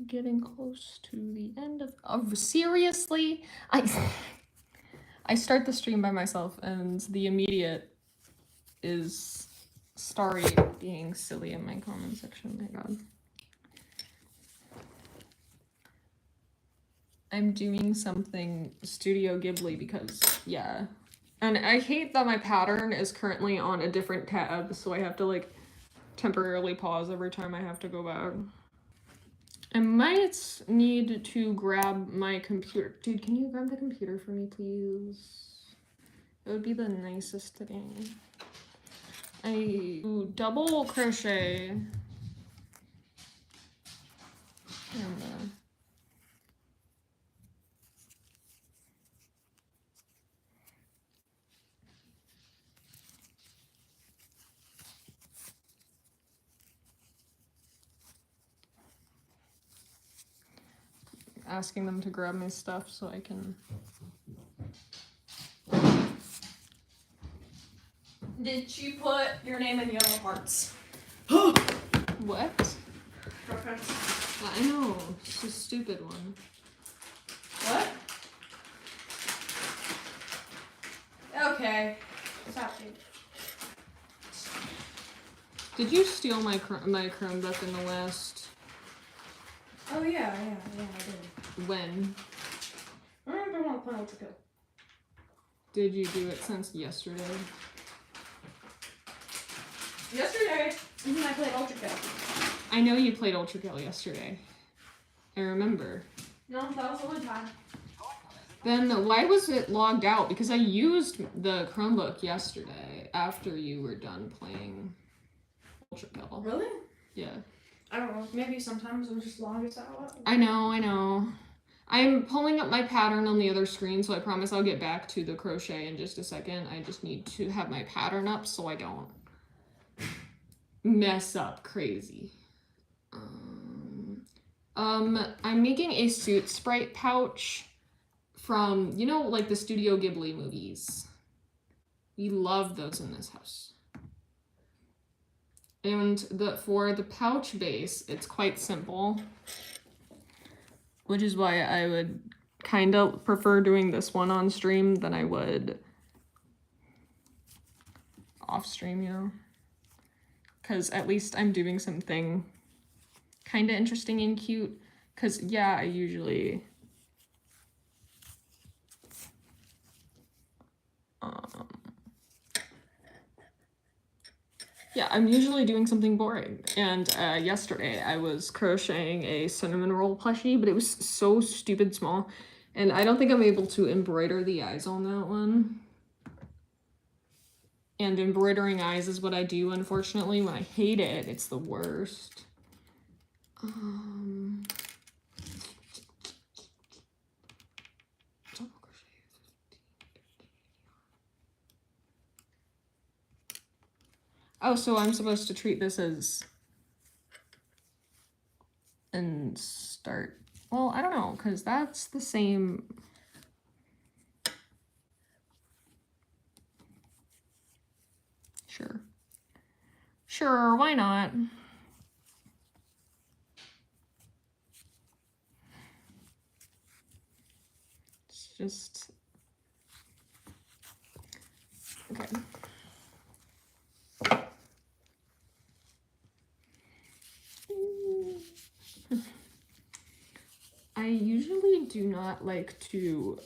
Getting close to the end of seriously? I start the stream by myself and the immediate is Starry being silly in my comment section. My god. I'm doing something Studio Ghibli because, yeah. And I hate that my pattern is currently on a different tab, so I have to like temporarily pause every time I have to go back. I might need to grab my computer. Dude, can you grab the computer for me, please? It would be the nicest thing. I do double crochet. And, asking them to grab my stuff so I can... Did she put your name in yellow hearts? What? Okay. I know, it's a stupid one. What? Okay. What's happening? Did you steal my Chromebook in the last... Oh yeah, I did. When? I remember when I played to go. Did you do it since yesterday? Yesterday, I played Ultra Kill. I know you played Ultra Kill yesterday. I remember. No, that was the one time. Then why was it logged out? Because I used the Chromebook yesterday after you were done playing Ultra Kill. Really? Yeah. I don't know. Maybe sometimes it was just logged out. I know. I'm pulling up my pattern on the other screen, so I promise I'll get back to the crochet in just a second. I just need to have my pattern up so I don't mess up crazy. I'm making a suit sprite pouch from, you know, like the Studio Ghibli movies. We love those in this house. And for the pouch base, it's quite simple, which is why I would kind of prefer doing this one on stream than I would off stream, you know? Because at least I'm doing something kind of interesting and cute. Because, yeah, I usually... yeah, I'm usually doing something boring. And yesterday I was crocheting a cinnamon roll plushie, but it was so stupid small. And I don't think I'm able to embroider the eyes on that one. And embroidering eyes is what I do, unfortunately. When I hate it, it's the worst. Oh, so I'm supposed to treat this as... and start... well, I don't know, because that's the same... Sure, why not? It's just... okay. I usually do not like to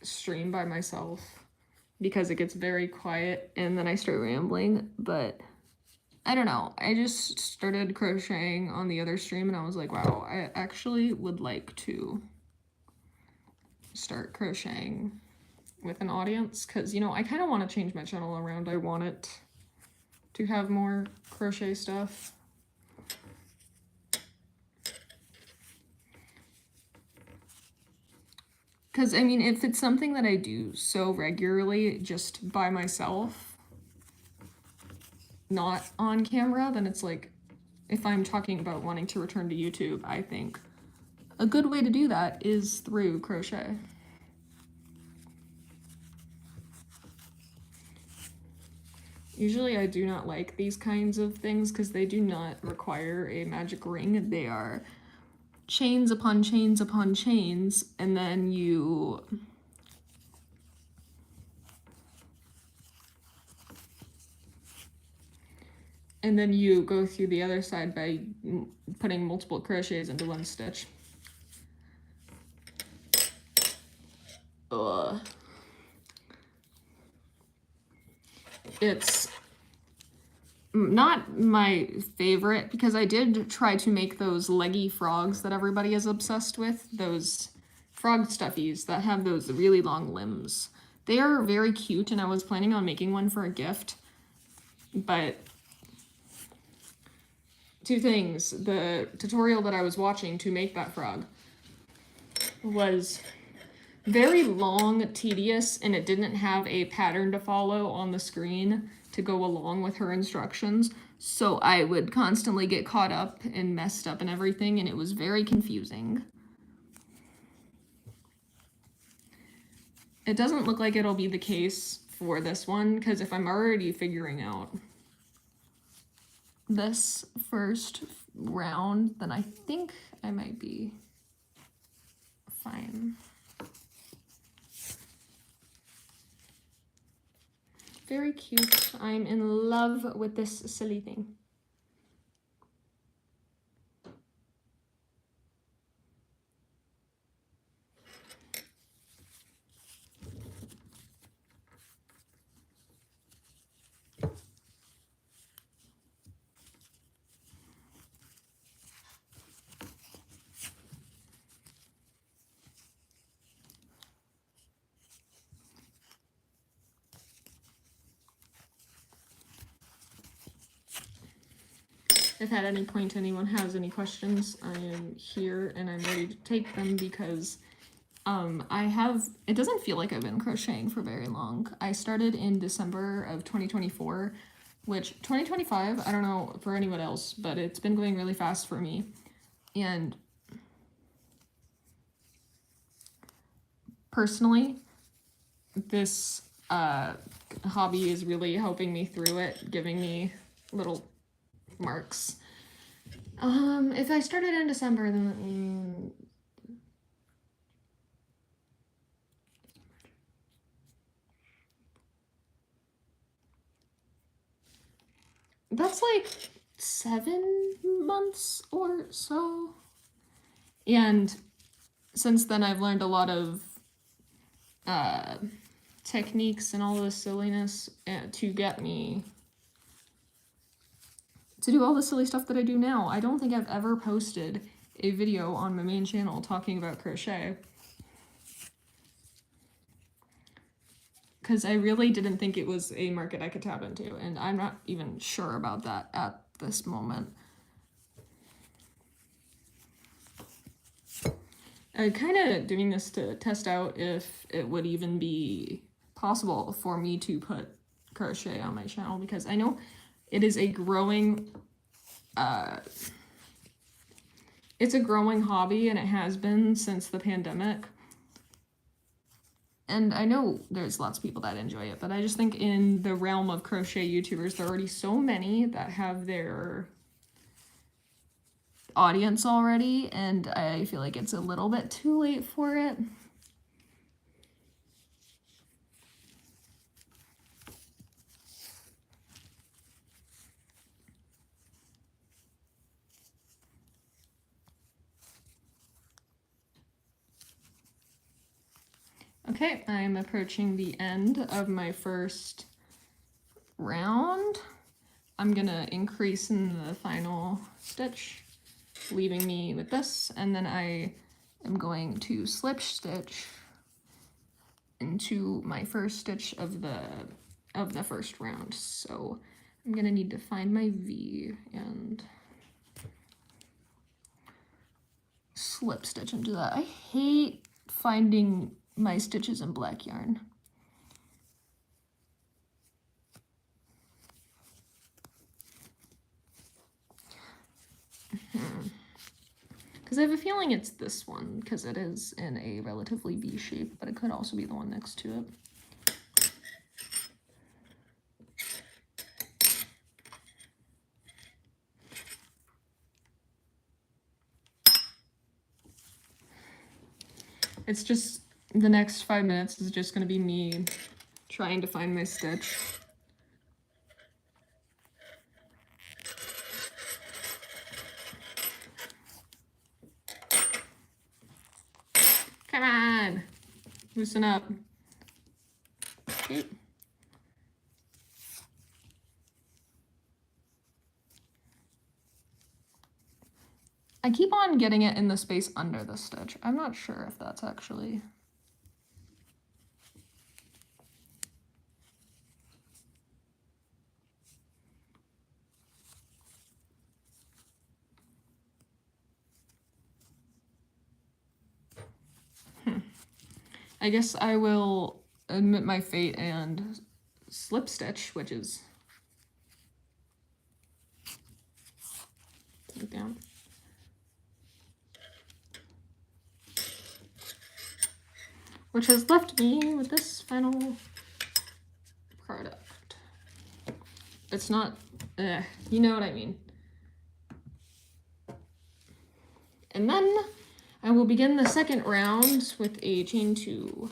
stream by myself because it gets very quiet and then I start rambling, but I don't know. I just started crocheting on the other stream and I was like, wow, I actually would like to start crocheting with an audience because, you know, I kind of want to change my channel around. I want it to have more crochet stuff. Because, I mean, if it's something that I do so regularly just by myself, not on camera, then it's like, if I'm talking about wanting to return to YouTube, I think a good way to do that is through crochet. Usually I do not like these kinds of things because they do not require a magic ring. They are chains upon chains upon chains, and then you go through the other side by putting multiple crochets into one stitch. Ugh. It's not my favorite because I did try to make those leggy frogs that everybody is obsessed with, those frog stuffies that have those really long limbs. They are very cute, and I was planning on making one for a gift, but two things. The tutorial that I was watching to make that frog was very long, tedious, and it didn't have a pattern to follow on the screen to go along with her instructions. So I would constantly get caught up and messed up and everything, and it was very confusing. It doesn't look like it'll be the case for this one, because if I'm already figuring out this first round, then I think I might be fine. Very cute. I'm in love with this silly thing. If at any point anyone has any questions, I am here and I'm ready to take them because it doesn't feel like I've been crocheting for very long. I started in December of 2024, which 2025, I don't know for anyone else, but it's been going really fast for me. And personally, this hobby is really helping me through it, giving me little marks. If I started in December, then that's like 7 months or so. And since then I've learned a lot of techniques and all this silliness to get me to do all the silly stuff that I do now. I don't think I've ever posted a video on my main channel talking about crochet, because I really didn't think it was a market I could tap into, and I'm not even sure about that at this moment. I'm kind of doing this to test out if it would even be possible for me to put crochet on my channel, because I know it is a growing it's a growing hobby, and it has been since the pandemic. And I know there's lots of people that enjoy it, but I just think in the realm of crochet YouTubers, there are already so many that have their audience already, and I feel like it's a little bit too late for it. Okay, I'm approaching the end of my first round. I'm gonna increase in the final stitch, leaving me with this, and then I am going to slip stitch into my first stitch of the first round. So I'm gonna need to find my V and slip stitch into that. I hate finding my stitches in black yarn. Because I have a feeling it's this one, because it is in a relatively V shape, but it could also be the one next to it. It's just, the next 5 minutes is just gonna be me trying to find my stitch. Come on, loosen up. Okay. I keep on getting it in the space under the stitch. I'm not sure if that's actually... I guess I will admit my fate and slip stitch, which is... Take it down. Which has left me with this final product. It's not, you know what I mean. And then I will begin the second round with a chain 2.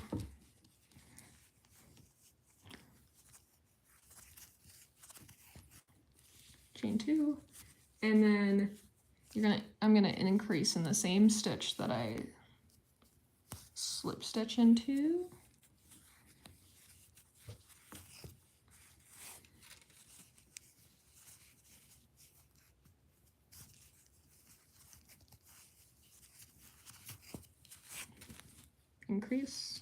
Chain 2, and then I'm gonna increase in the same stitch that I slip stitch into. Increase,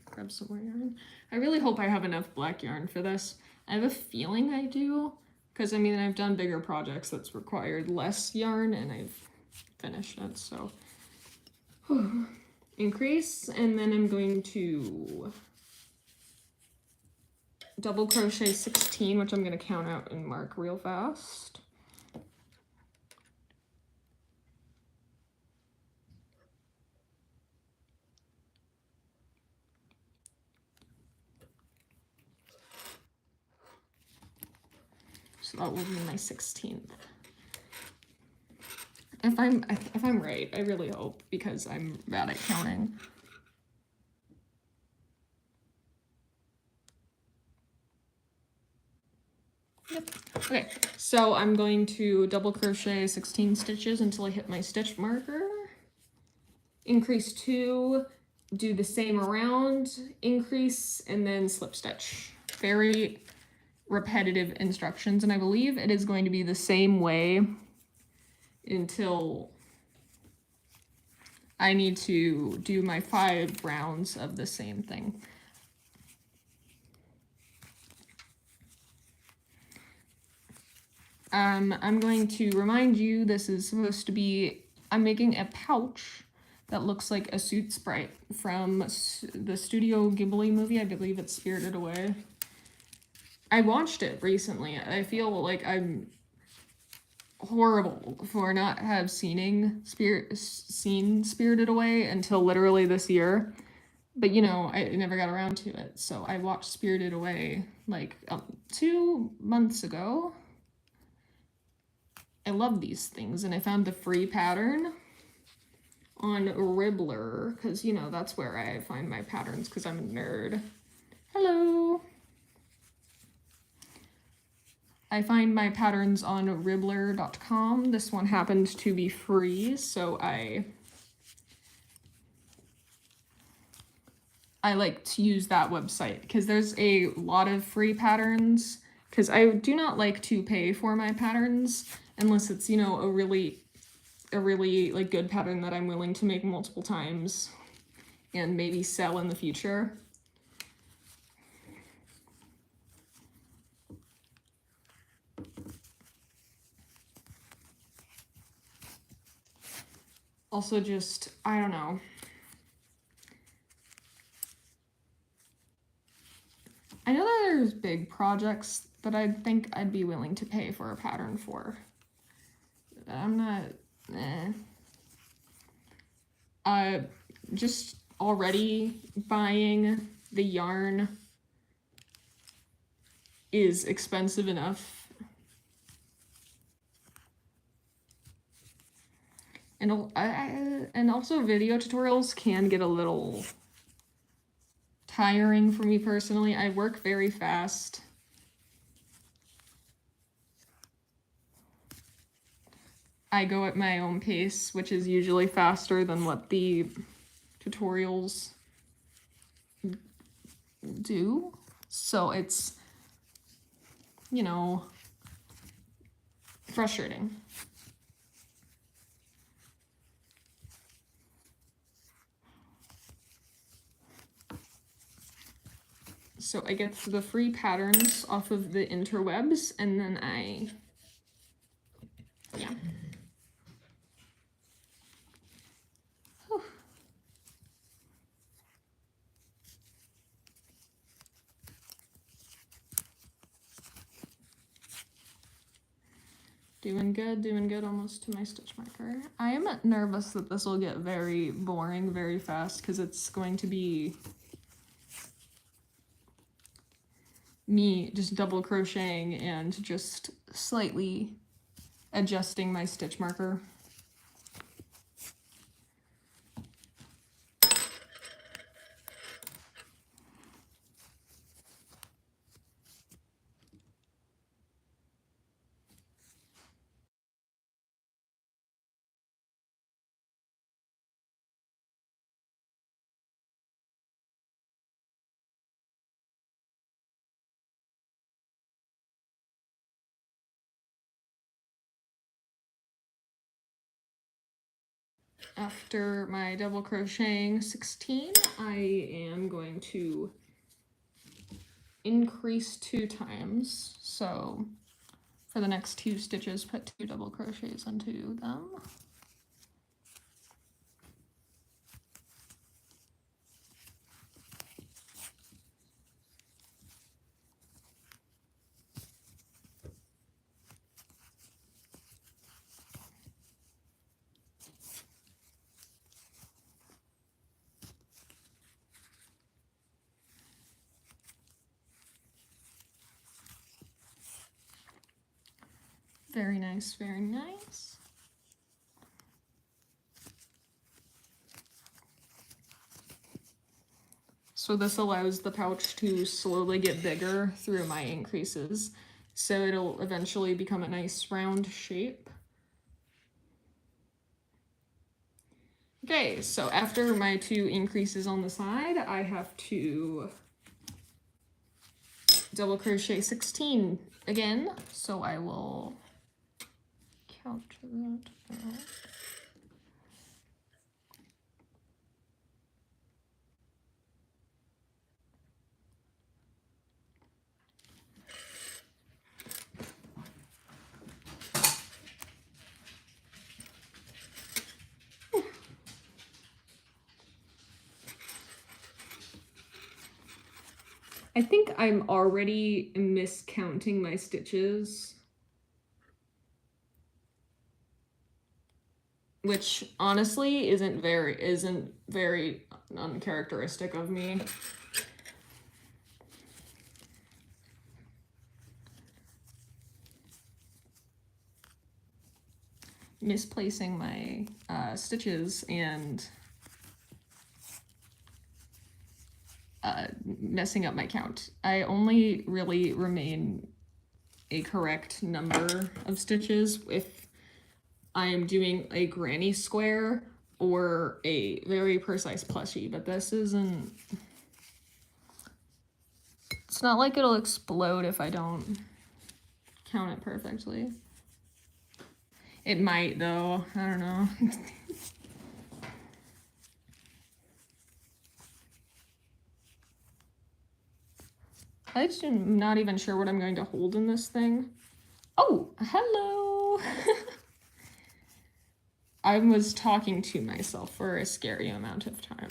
grab some more yarn. I really hope I have enough black yarn for this. I have a feeling I do, because I mean I've done bigger projects that's required less yarn and I've finished it, so. Increase, and then I'm going to double crochet 16, which I'm going to count out and mark real fast. So that will be my 16th. If I'm right, I really hope, because I'm bad at counting. Yep. Okay, so I'm going to double crochet 16 stitches until I hit my stitch marker. Increase 2, do the same around, increase, and then slip stitch. Very repetitive instructions, and I believe it is going to be the same way until I need to do my 5 rounds of the same thing. I'm going to remind you, this is supposed to be, I'm making a pouch that looks like a suit sprite from the Studio Ghibli movie. I believe it's Spirited Away. I watched it recently. I feel like I'm horrible for not have seen Spirited Away until literally this year. But you know, I never got around to it. So I watched Spirited Away like 2 months ago. I love these things, and I found the free pattern on Ribbler, because you know, that's where I find my patterns, because I'm a nerd. Hello! I find my patterns on Ribbler.com. This one happened to be free, so I like to use that website, because there's a lot of free patterns, because I do not like to pay for my patterns unless it's, you know, a really like good pattern that I'm willing to make multiple times and maybe sell in the future. Also just, I don't know. I know that there's big projects that I think I'd be willing to pay for a pattern for. I'm not, just already buying the yarn is expensive enough. And also video tutorials can get a little tiring for me personally. I work very fast. I go at my own pace, which is usually faster than what the tutorials do. So it's, you know, frustrating. So I get the free patterns off of the interwebs, and then yeah. Whew. Doing good, almost to my stitch marker. I am nervous that this will get very boring very fast because it's going to be me just double crocheting and just slightly adjusting my stitch marker. After my double crocheting 16, I am going to increase 2 times. So for the next 2 stitches, put 2 double crochets into them. Very nice, very nice. So this allows the pouch to slowly get bigger through my increases. So it'll eventually become a nice round shape. Okay, so after my 2 increases on the side, I have to double crochet 16 again. So I will count that out. I think I'm already miscounting my stitches, which honestly isn't very uncharacteristic of me. Misplacing my stitches and messing up my count. I only really remain a correct number of stitches if I am doing a granny square or a very precise plushie, but this isn't, it's not like it'll explode if I don't count it perfectly. It might though, I don't know. I just am not even sure what I'm going to hold in this thing. Oh, hello! I was talking to myself for a scary amount of time.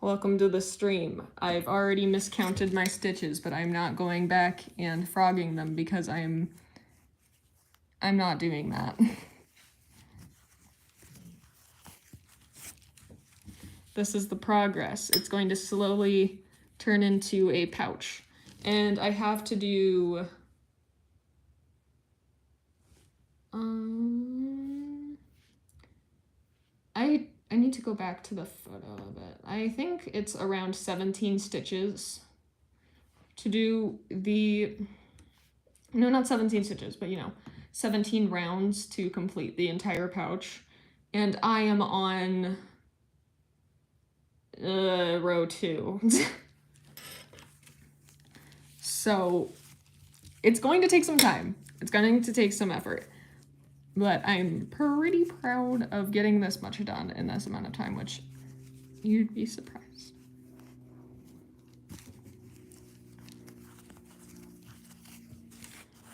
Welcome to the stream. I've already miscounted my stitches, but I'm not going back and frogging them because I'm not doing that. This is the progress. It's going to slowly turn into a pouch. And I have to do need to go back to the photo of it. I think it's around 17 stitches to do the, no, not 17 stitches, but 17 rounds to complete the entire pouch. And I am on row 2. So it's going to take some time. It's going to take some effort. But I'm pretty proud of getting this much done in this amount of time, which you'd be surprised.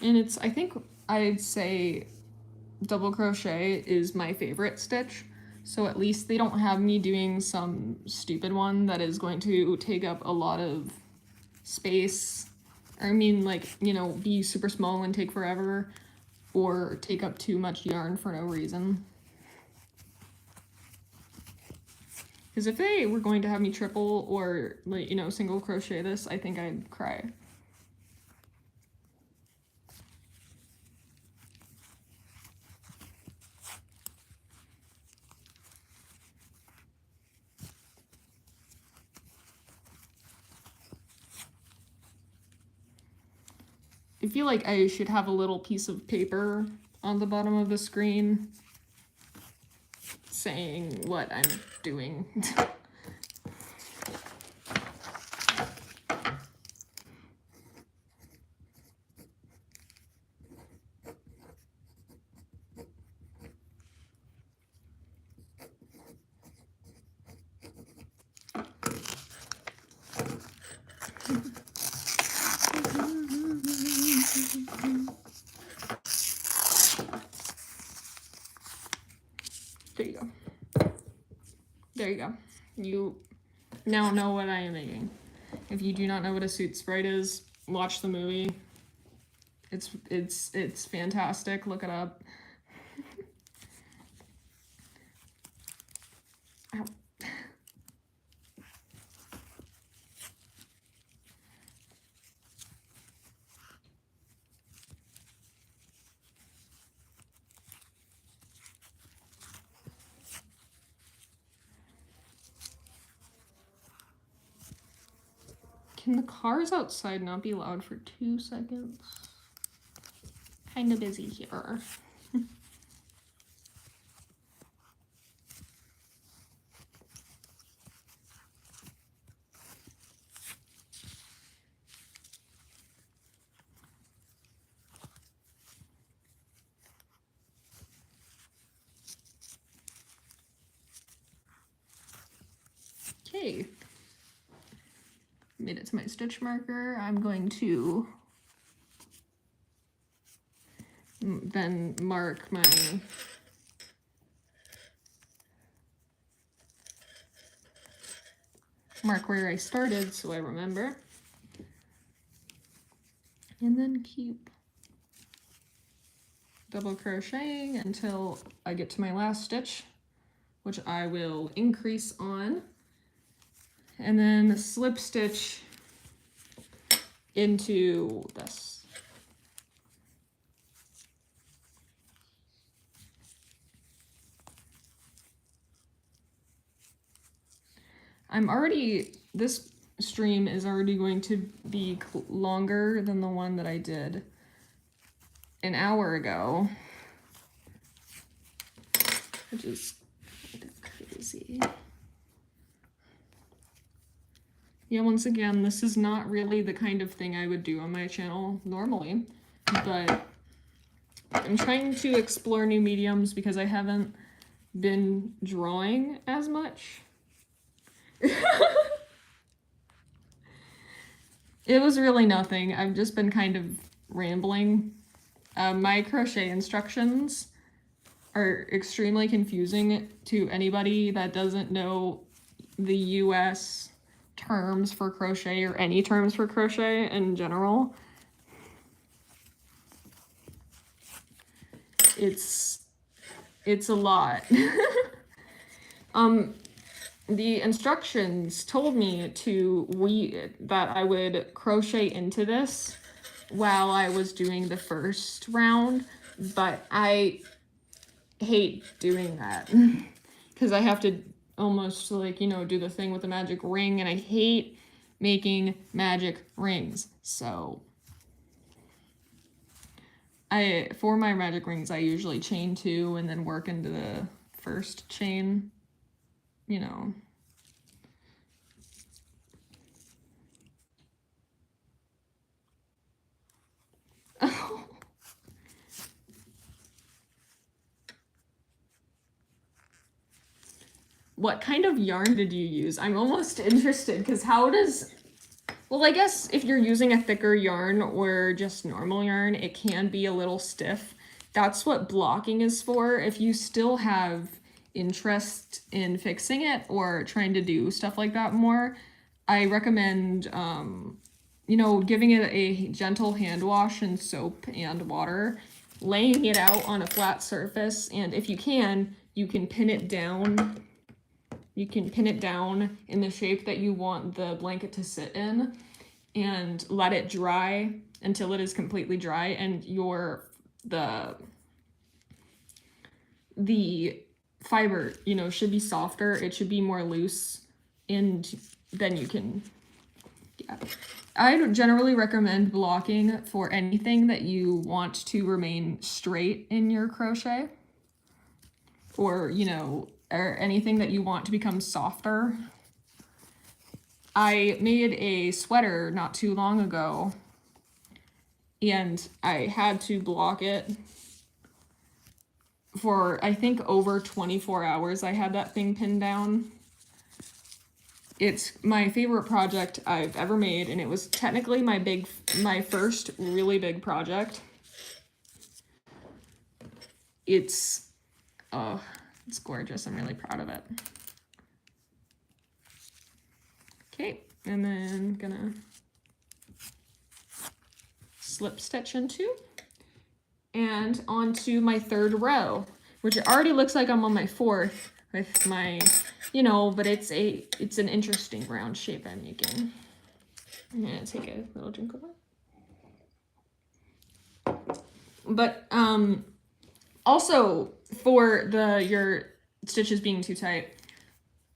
And it's, I think I'd say double crochet is my favorite stitch. So at least they don't have me doing some stupid one that is going to take up a lot of space. I mean, like, be super small and take forever, or take up too much yarn for no reason. Because if they were going to have me triple or, like, single crochet this, I think I'd cry. I feel like I should have a little piece of paper on the bottom of the screen saying what I'm doing. There you go. There you go. You now know what I am making. If you do not know what a suit sprite is, watch the movie. It's fantastic. Look it up. Ow. Can the cars outside not be loud for 2 seconds? Kind of busy here. Okay. Made it to my stitch marker. I'm going to then mark where I started so I remember. And then keep double crocheting until I get to my last stitch, which I will increase on. And then slip stitch into this. This stream is already going to be longer than the one that I did an hour ago, which is kind of crazy. Yeah, once again, this is not really the kind of thing I would do on my channel normally, but I'm trying to explore new mediums because I haven't been drawing as much. It was really nothing. I've just been kind of rambling. My crochet instructions are extremely confusing to anybody that doesn't know the US terms for crochet or any terms for crochet in general. It's a lot. The instructions told me that I would crochet into this while I was doing the first round, but I hate doing that because I have to almost like, you know, do the thing with the magic ring, and I hate making magic rings. So for my magic rings, I usually chain 2 and then work into the first chain, you know. What kind of yarn did you use? I'm almost interested, because how does... Well, I guess if you're using a thicker yarn or just normal yarn, it can be a little stiff. That's what blocking is for. If you still have interest in fixing it or trying to do stuff like that more, I recommend, you know, giving it a gentle hand wash in soap and water, laying it out on a flat surface, and if you can pin it down. You can pin it down in the shape that you want the blanket to sit in and let it dry until it is completely dry, and the fiber, you know, should be softer. It should be more loose, and then you can, yeah. I generally recommend blocking for anything that you want to remain straight in your crochet, or, you know, or anything that you want to become softer. I made a sweater not too long ago, and I had to block it for, I think, over 24 hours. I had that thing pinned down. It's my favorite project I've ever made, and it was technically my first really big project. It's gorgeous. I'm really proud of it. Okay, and then gonna slip stitch into, and onto my 3rd row, which it already looks like I'm on my 4th with my, you know, but it's an interesting round shape I'm making. I'm gonna take a little drink of it. But also, for your stitches being too tight,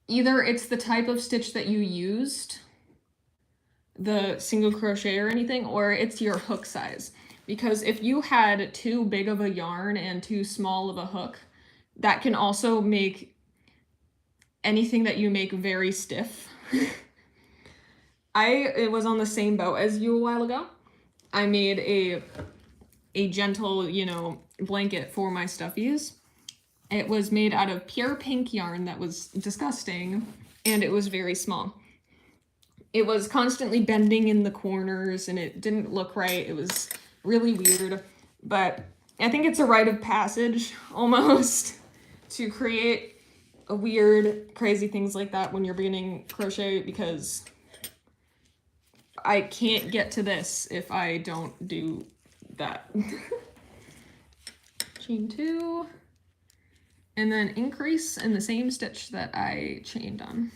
either it's the type of stitch that you used, the single crochet or anything, or it's your hook size. Because if you had too big of a yarn and too small of a hook, that can also make anything that you make very stiff. I was on the same boat as you a while ago. I made a gentle, you know, blanket for my stuffies. It was made out of pure pink yarn that was disgusting, and it was very small. It was constantly bending in the corners, and it didn't look right. It was really weird, but I think it's a rite of passage almost to create a weird, crazy things like that when you're beginning crochet, because I can't get to this if I don't do that. Chain 2, and then increase in the same stitch that I chained on.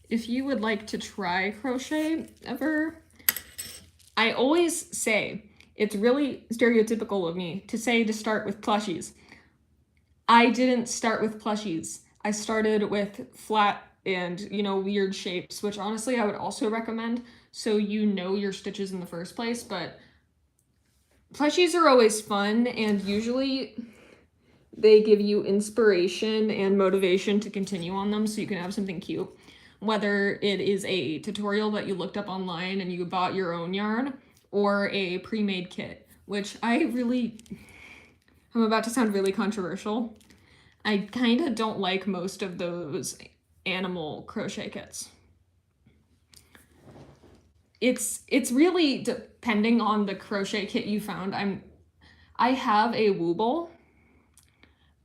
If you would like to try crochet ever, I always say, it's really stereotypical of me to say to start with plushies. I didn't start with plushies. I started with flat and, you know, weird shapes, which honestly I would also recommend, so you know your stitches in the first place. But plushies are always fun, and usually they give you inspiration and motivation to continue on them so you can have something cute. Whether it is a tutorial that you looked up online and you bought your own yarn, or a pre-made kit, which I'm about to sound really controversial. I kind of don't like most of those animal crochet kits. It's really depending on the crochet kit you found. I have a Wooble.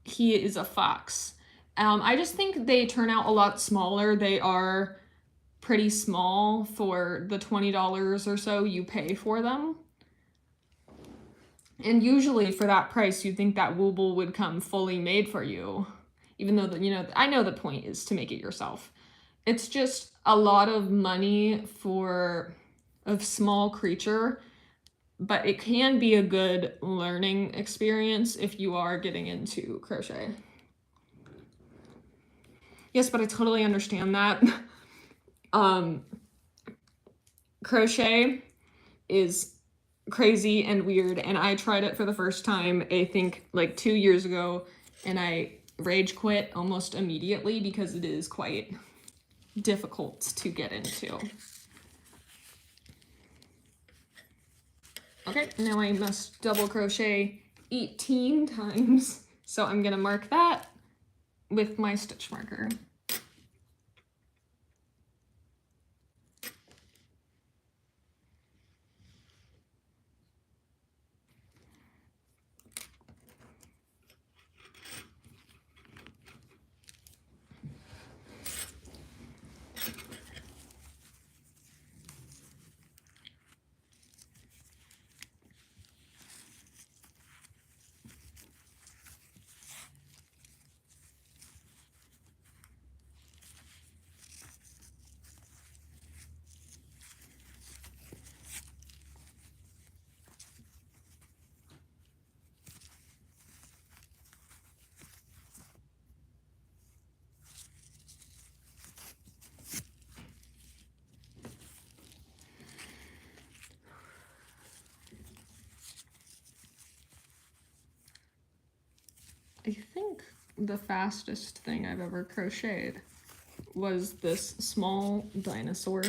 He is a fox. I just think they turn out a lot smaller. They are pretty small for the $20 or so you pay for them. And usually for that price, you'd think that Wooble would come fully made for you. Even though, you know, I know the point is to make it yourself. it's just a lot of money for a small creature, but it can be a good learning experience if you are getting into crochet. Yes, but I totally understand that. Crochet is crazy and weird, and I tried it for the first time, I think, like 2 years ago, and I rage quit almost immediately because it is quite difficult to get into. Okay, now I must double crochet 18 times, so I'm gonna mark that with my stitch marker. I think the fastest thing I've ever crocheted was this small dinosaur.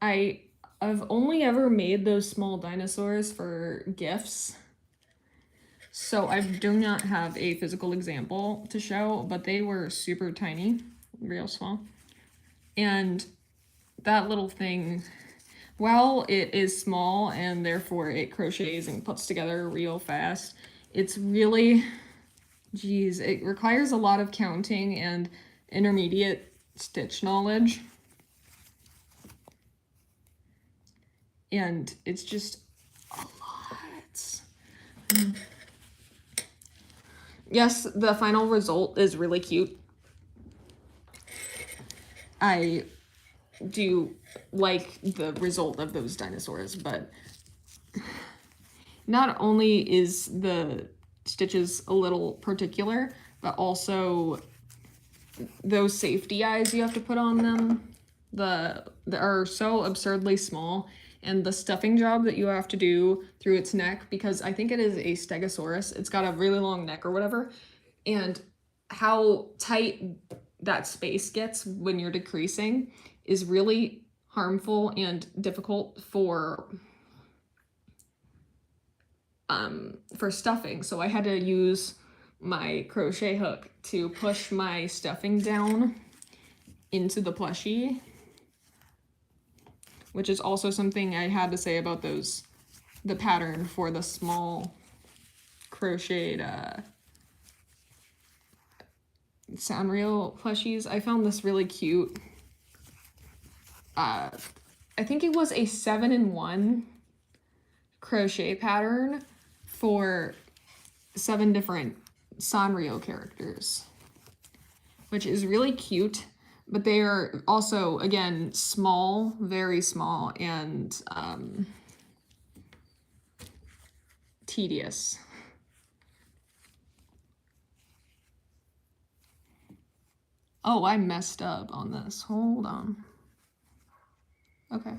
I've only ever made those small dinosaurs for gifts, so I do not have a physical example to show, but they were super tiny, real small. And that little thing, while it is small and therefore it crochets and puts together real fast, it's really, geez, it requires a lot of counting and intermediate stitch knowledge. And it's just a lot. Yes, the final result is really cute. I do like the result of those dinosaurs, but not only is the stitches a little particular, but also those safety eyes you have to put on them, they are so absurdly small, and the stuffing job that you have to do through its neck, because I think it is a stegosaurus, it's got a really long neck or whatever, and how tight that space gets when you're decreasing is really harmful and difficult for stuffing. So I had to use my crochet hook to push my stuffing down into the plushie, which is also something I had to say about the pattern for the small crocheted Sanrio plushies. I found this really cute. I think it was a 7-in-1 crochet pattern for 7 different Sanrio characters, which is really cute, but they are also, again, small, very small, and tedious. Oh, I messed up on this. Hold on. Okay.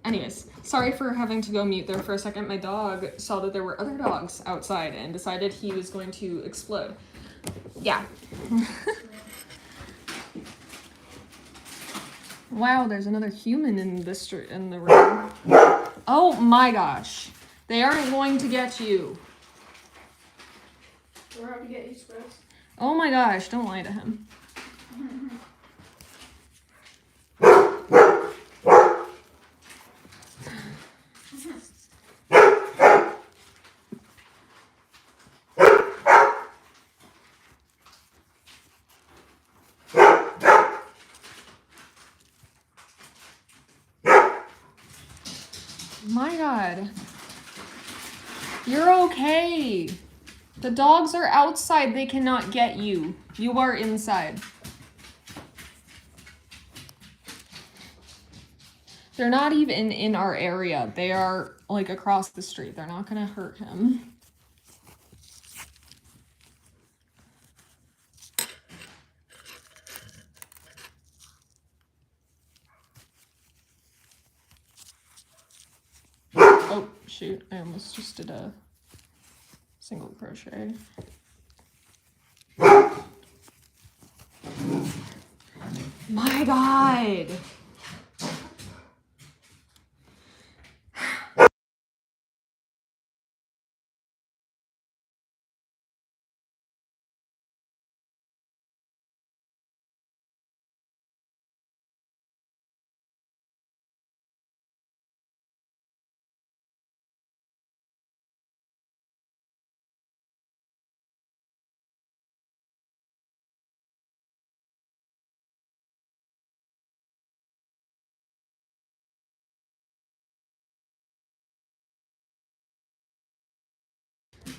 Anyways, sorry for having to go mute there for a second. My dog saw that there were other dogs outside and decided he was going to explode. Yeah. Wow, there's another human in the room. Oh my gosh. They aren't going to get you. We're out to get you, Spruce. Oh my gosh, don't lie to him. My God. You're okay. The dogs are outside. They cannot get you. You are inside. They're not even in our area. They are like across the street. They're not gonna hurt him. Oh, shoot. I almost just did a single crochet. My God.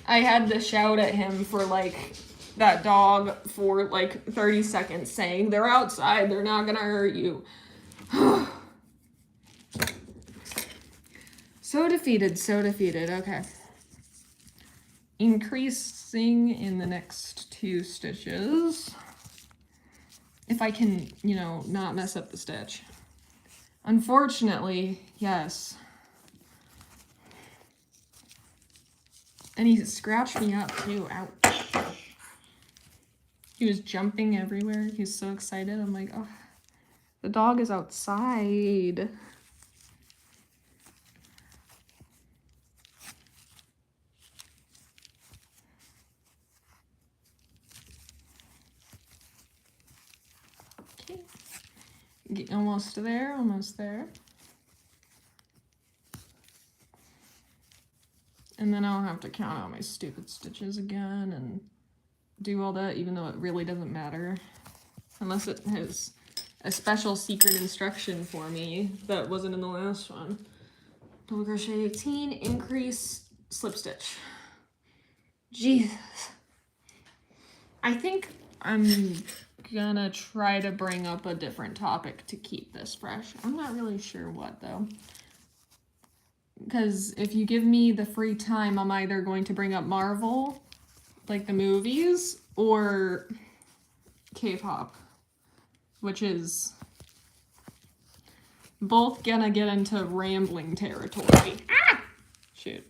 I had to shout at him for like that dog for like 30 seconds saying, they're outside, they're not gonna hurt you. So defeated, so defeated. Okay. Increasing in the next 2 stitches. If I can, you know, not mess up the stitch. Unfortunately, yes. And he scratched me up too. Ouch. He was jumping everywhere. He was so excited. I'm like, oh, the dog is outside. Okay. Almost there, almost there. And then I'll have to count out my stupid stitches again and do all that, even though it really doesn't matter. Unless it has a special secret instruction for me that wasn't in the last one. Double crochet 18, increase, slip stitch. Jesus. I think I'm gonna try to bring up a different topic to keep this fresh. I'm not really sure what though. Because if you give me the free time, I'm either going to bring up Marvel, like the movies, or K-pop, which is both gonna get into rambling territory. Ah! Shoot.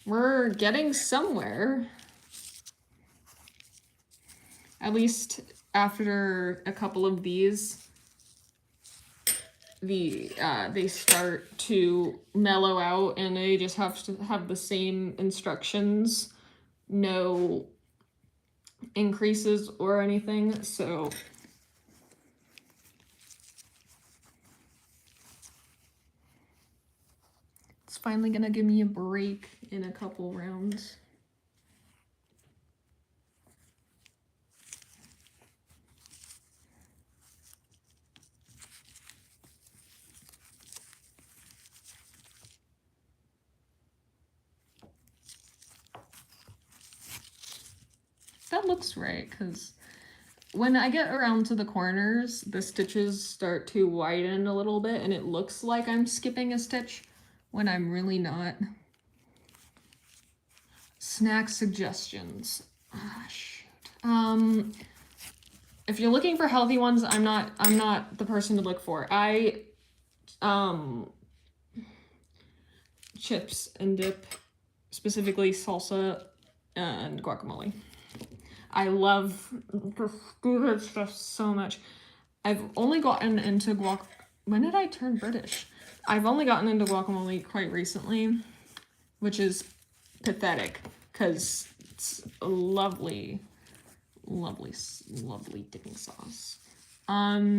We're getting somewhere. At least after a couple of these, they start to mellow out and they just have to have the same instructions, no increases or anything. So it's finally gonna give me a break in a couple rounds. That looks right, because when I get around to the corners, the stitches start to widen a little bit, and it looks like I'm skipping a stitch when I'm really not. Snack suggestions. Ah, shoot. if you're looking for healthy ones, I'm not the person to look for. Chips and dip, specifically salsa and guacamole. I love the stupid stuff so much. I've only gotten into when did I turn British? I've only gotten into guacamole quite recently, which is pathetic because it's a lovely, lovely, lovely dipping sauce. I've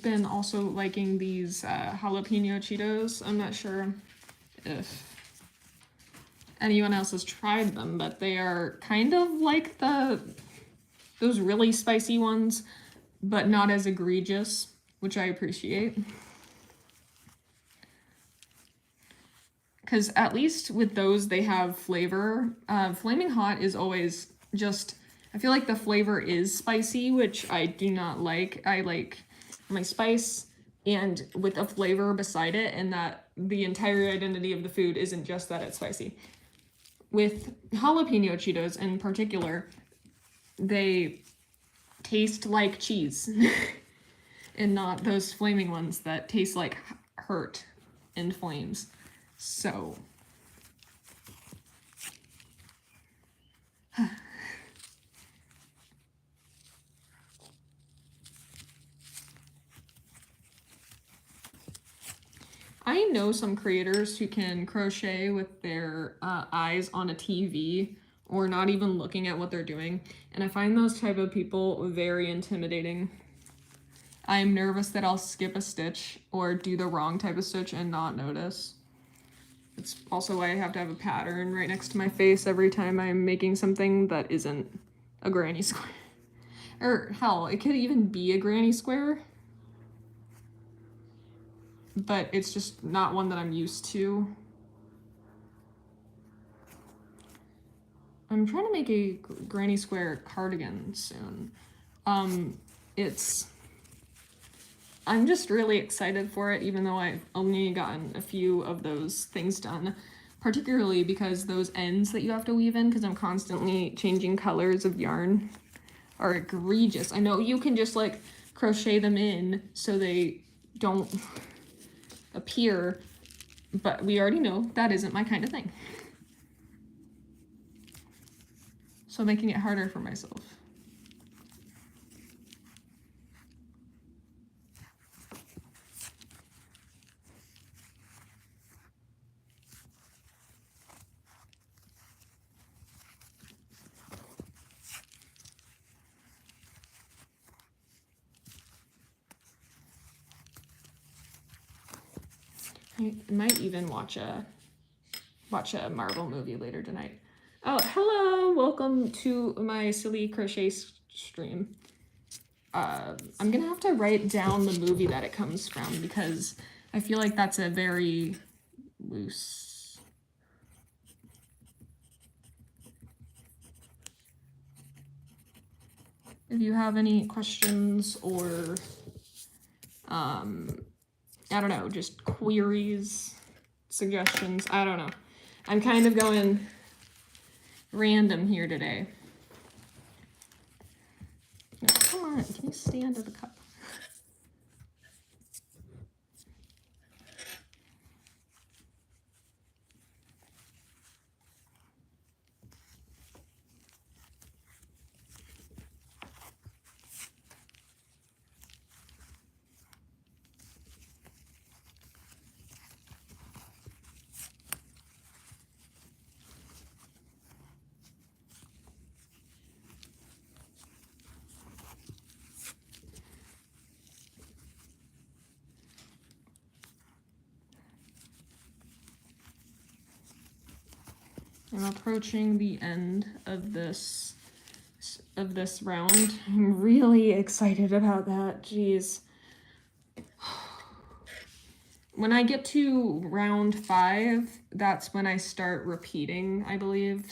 been also liking these jalapeno Cheetos. I'm not sure if anyone else has tried them, but they are kind of like those really spicy ones, but not as egregious, which I appreciate. Because at least with those, they have flavor. Flaming Hot is always just, I feel like the flavor is spicy, which I do not like. I like my spice and with a flavor beside it, and that the entire identity of the food isn't just that it's spicy. With jalapeno Cheetos in particular, they taste like cheese and not those flaming ones that taste like hurt and flames. So I know some creators who can crochet with their eyes on a TV or not even looking at what they're doing, and I find those type of people very intimidating. I'm nervous that I'll skip a stitch or do the wrong type of stitch and not notice. It's also why I have to have a pattern right next to my face every time I'm making something that isn't a granny square. Or hell, it could even be a granny square, but it's just not one that I'm used to. I'm trying to make a granny square cardigan soon. I'm just really excited for it, even though I've only gotten a few of those things done, particularly because those ends that you have to weave in, because I'm constantly changing colors of yarn, are egregious. I know you can just like crochet them in so they don't appear, but we already know that isn't my kind of thing. So making it harder for myself. I might even watch a Marvel movie later tonight. Oh, hello! Welcome to my silly crochet stream. I'm gonna have to write down the movie that it comes from because I feel like that's a very loose. If you have any questions or I don't know, just queries, suggestions, I don't know. I'm kind of going random here today. No, come on, can you stay under the cup? I'm approaching the end of this round. I'm really excited about that. Jeez. When I get to round 5, that's when I start repeating, I believe.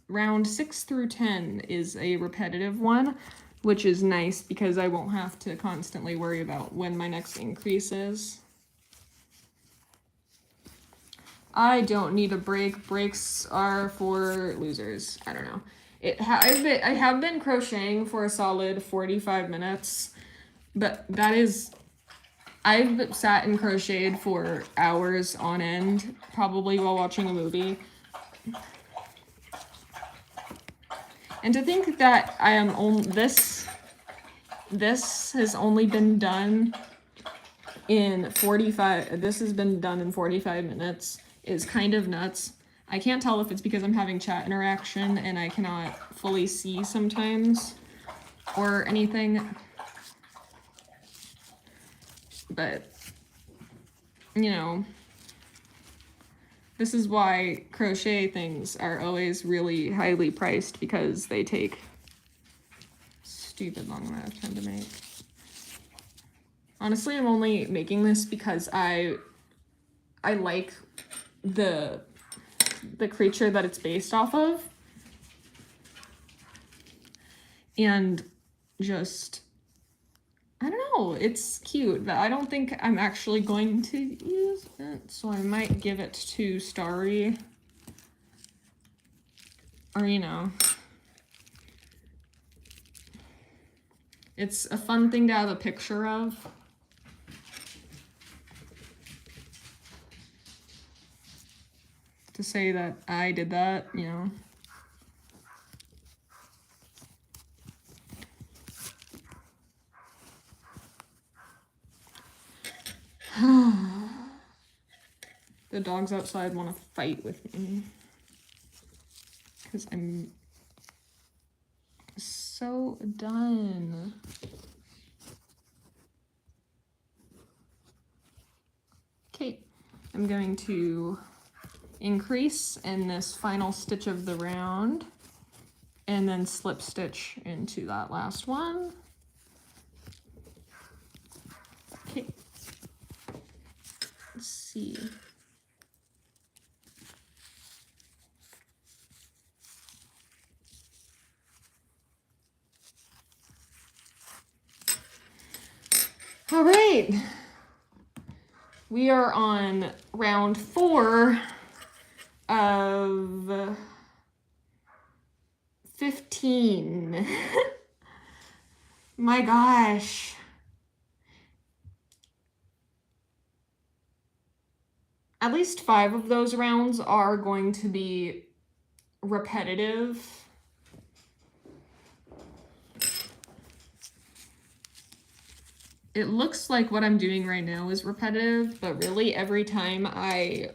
Round 6 through 10 is a repetitive one, which is nice because I won't have to constantly worry about when my next increase is. I don't need a break. Breaks are for losers. I don't know. I have been crocheting for a solid 45 minutes, but that is, I've sat and crocheted for hours on end, probably while watching a movie. And to think that I am only, this has only been done in 45, this has been done in 45 minutes is kind of nuts. I can't tell if it's because I'm having chat interaction and I cannot fully see sometimes or anything. But, you know, this is why crochet things are always really highly priced, because they take stupid long amount of time to make. Honestly, I'm only making this because I like the creature that it's based off of. And just, I don't know, it's cute, but I don't think I'm actually going to use it, so I might give it to Starry. Or, you know, it's a fun thing to have a picture of. To say that I did that, you know. The dogs outside want to fight with me because I'm so done. Okay, I'm going to increase in this final stitch of the round and then slip stitch into that last one. Okay, let's see. All right, we are on round 4 of 15. My gosh. At least 5 of those rounds are going to be repetitive. It looks like what I'm doing right now is repetitive, but really every time I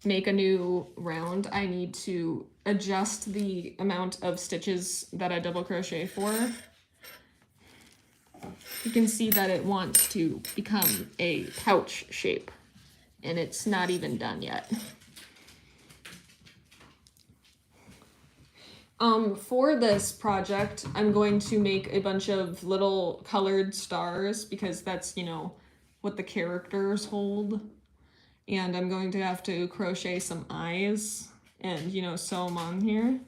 make a new round, I need to adjust the amount of stitches that I double crochet for. You can see that it wants to become a pouch shape, and it's not even done yet. For this project, I'm going to make a bunch of little colored stars because that's, you know, what the characters hold. And I'm going to have to crochet some eyes and, you know, sew them on here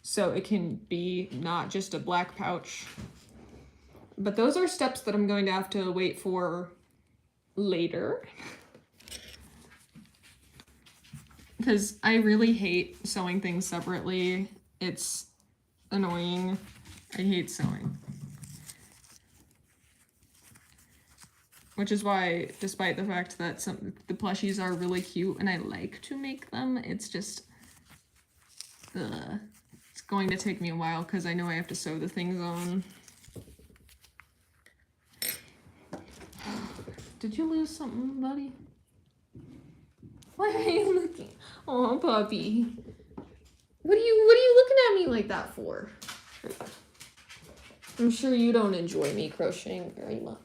so it can be not just a black pouch. But those are steps that I'm going to have to wait for later. Because I really hate sewing things separately. It's annoying. I hate sewing. Which is why, despite the fact that the plushies are really cute and I like to make them, it's just, it's going to take me a while because I know I have to sew the things on. Did you lose something, buddy? Why are you looking? Oh, puppy. What are you looking at me like that for? I'm sure you don't enjoy me crocheting very much.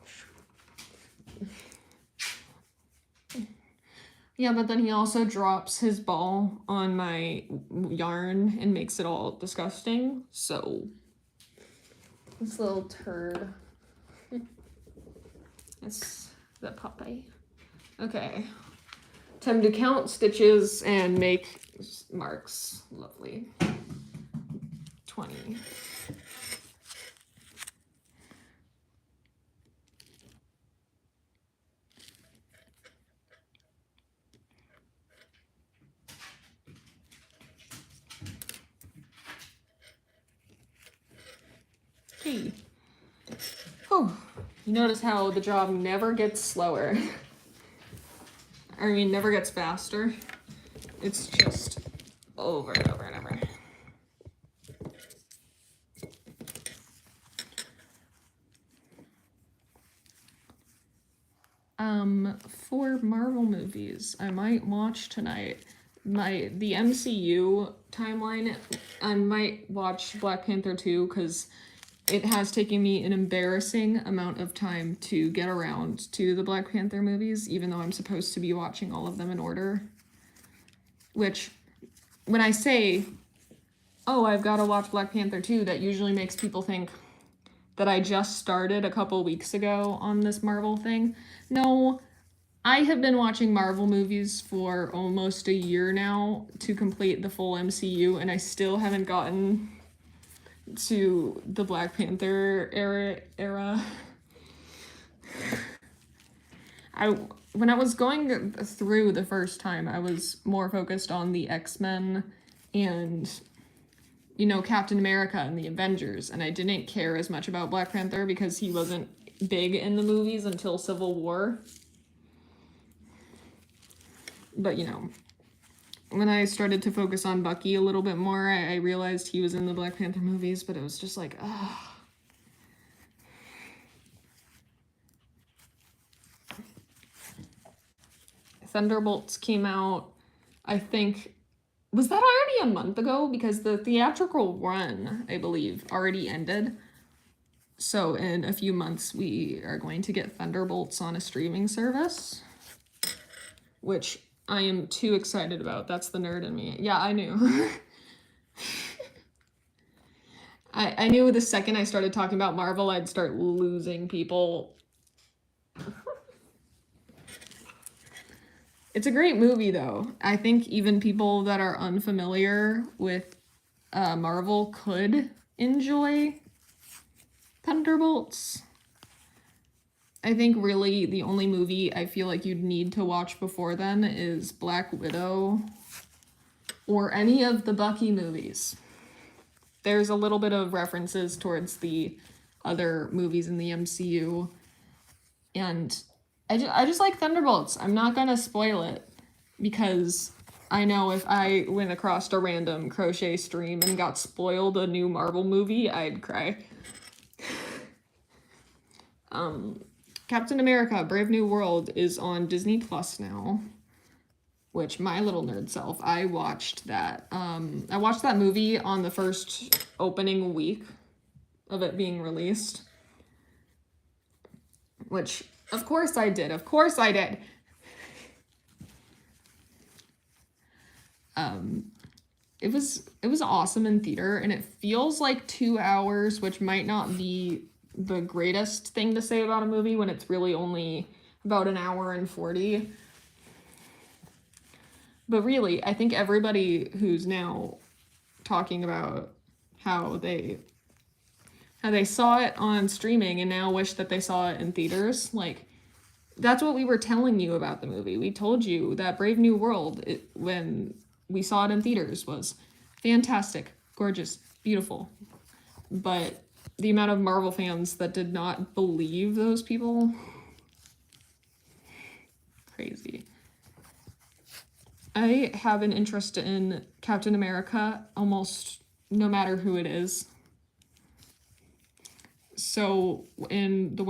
Yeah, but then he also drops his ball on my yarn and makes it all disgusting. So, this little turd. That's the puppy. Okay. Time to count stitches and make marks. Lovely. 20. Hey. Oh, you notice how the job never gets slower. I mean, never gets faster. It's just over and over and over. For Marvel movies, I might watch tonight. The MCU timeline, I might watch Black Panther 2 because it has taken me an embarrassing amount of time to get around to the Black Panther movies, even though I'm supposed to be watching all of them in order. Which, when I say, oh, I've got to watch Black Panther 2, that usually makes people think that I just started a couple weeks ago on this Marvel thing. No, I have been watching Marvel movies for almost a year now to complete the full MCU, and I still haven't gotten to the Black Panther era. When I was going through the first time, I was more focused on the X-Men and, you know, Captain America and the Avengers, and I didn't care as much about Black Panther because he wasn't big in the movies until Civil War. But, you know, when I started to focus on Bucky a little bit more, I realized he was in the Black Panther movies, but it was just like, ugh. Thunderbolts came out, I think, was that already a month ago? Because the theatrical run, I believe, already ended. So in a few months, we are going to get Thunderbolts on a streaming service, which I am too excited about. That's the nerd in me. Yeah, I knew. I knew the second I started talking about Marvel, I'd start losing people. It's a great movie, though. I think even people that are unfamiliar with Marvel could enjoy Thunderbolts. I think really the only movie I feel like you'd need to watch before then is Black Widow or any of the Bucky movies. There's a little bit of references towards the other movies in the MCU, and I just like Thunderbolts. I'm not gonna spoil it because I know if I went across a random Crochet stream and got spoiled a new Marvel movie, I'd cry. Captain America: Brave New World is on Disney Plus now, which my little nerd self, I watched that. I watched that movie on the first opening week of it being released, which, of course I did. Of course I did. It was awesome in theater, and it feels like 2 hours, which might not be the greatest thing to say about a movie when it's really only about an hour and 40. But really, I think everybody who's now talking about how they saw it on streaming and now wish that they saw it in theaters, like, that's what we were telling you about the movie. We told you that Brave New World, when we saw it in theaters, was fantastic, gorgeous, beautiful. But the amount of Marvel fans that did not believe those people, crazy. I have an interest in Captain America almost no matter who it is. So in the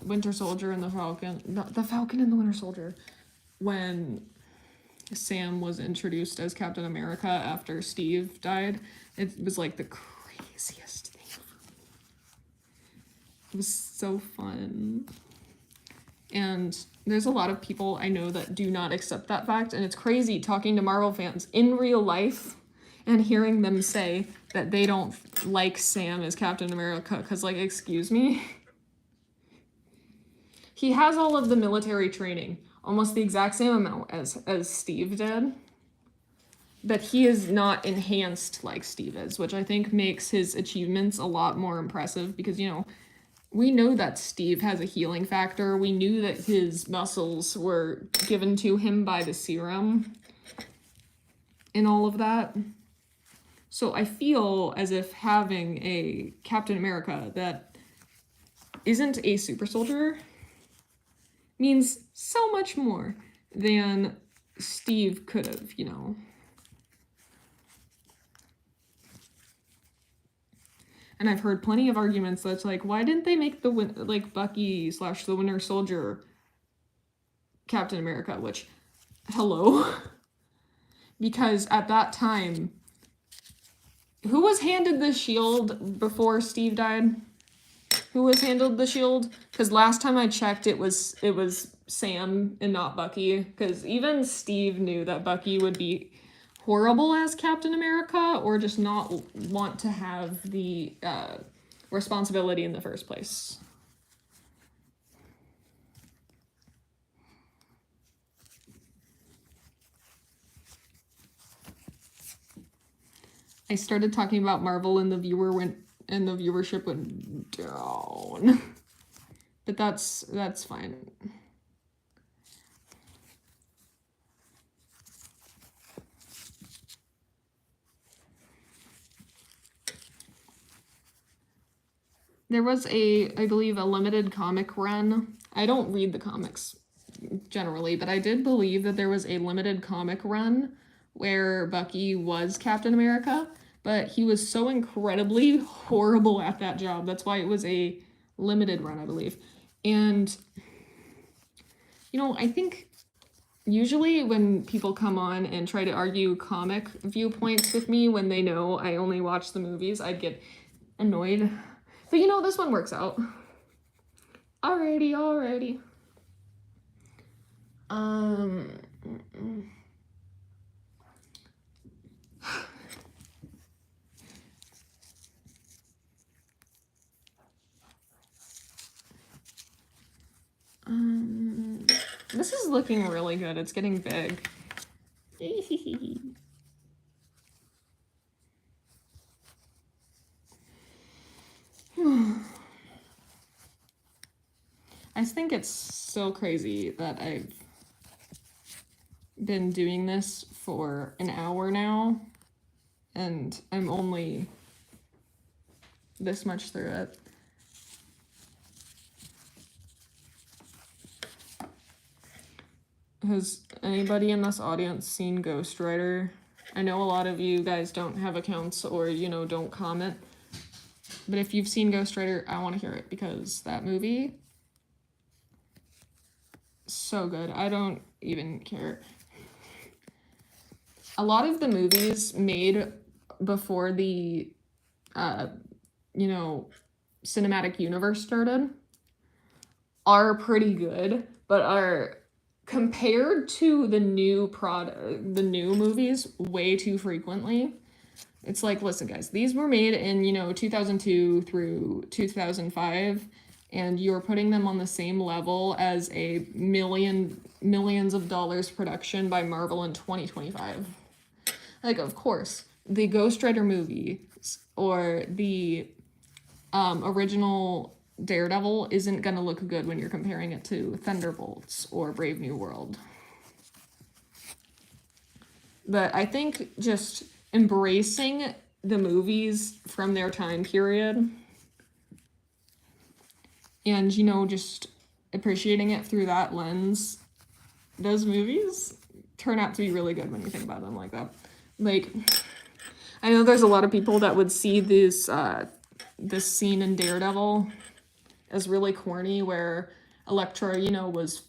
Winter Soldier and the Falcon, the Falcon and the Winter Soldier, when Sam was introduced as Captain America after Steve died, it was like the craziest thing ever. It was so fun. And there's a lot of people I know that do not accept that fact, and it's crazy talking to Marvel fans in real life and hearing them say that they don't like Sam as Captain America, because, like, excuse me? He has all of the military training, almost the exact same amount as Steve did, but he is not enhanced like Steve is, which I think makes his achievements a lot more impressive, because, you know, we know that Steve has a healing factor. We knew that his muscles were given to him by the serum and all of that. So I feel as if having a Captain America that isn't a super soldier means so much more than Steve could have, you know. And I've heard plenty of arguments that's like, why didn't they make the Bucky / the Winter Soldier Captain America? Which, hello, because at that time, who was handed the shield before Steve died? Who was handled the shield? Because last time I checked, it was Sam and not Bucky. Because even Steve knew that Bucky would be horrible as Captain America, or just not want to have the responsibility in the first place. I started talking about Marvel and the viewership went down. But that's fine. There was I believe, a limited comic run. I don't read the comics generally, but I did believe that there was a limited comic run where Bucky was Captain America, but he was so incredibly horrible at that job. That's why it was a limited run, I believe. And, you know, I think usually when people come on and try to argue comic viewpoints with me when they know I only watch the movies, I'd get annoyed. But you know, this one works out. Alrighty. This is looking really good. It's getting big. I think it's so crazy that I've been doing this for an hour now, and I'm only this much through it. Has anybody in this audience seen Ghost Rider? I know a lot of you guys don't have accounts or, you know, don't comment. But if you've seen Ghost Rider, I want to hear it, because that movie, so good. I don't even care. A lot of the movies made before the, you know, cinematic universe started are pretty good, but are compared to the new movies way too frequently. It's like, listen guys, these were made in, you know, 2002 through 2005, and you're putting them on the same level as a millions of dollars production by Marvel in 2025. Like, of course, the Ghost Rider movies or the original Daredevil isn't gonna look good when you're comparing it to Thunderbolts or Brave New World. But I think just embracing the movies from their time period and, you know, just appreciating it through that lens, those movies turn out to be really good when you think about them like that. Like, I know there's a lot of people that would see this scene in Daredevil as really corny, where Elektra, you know, was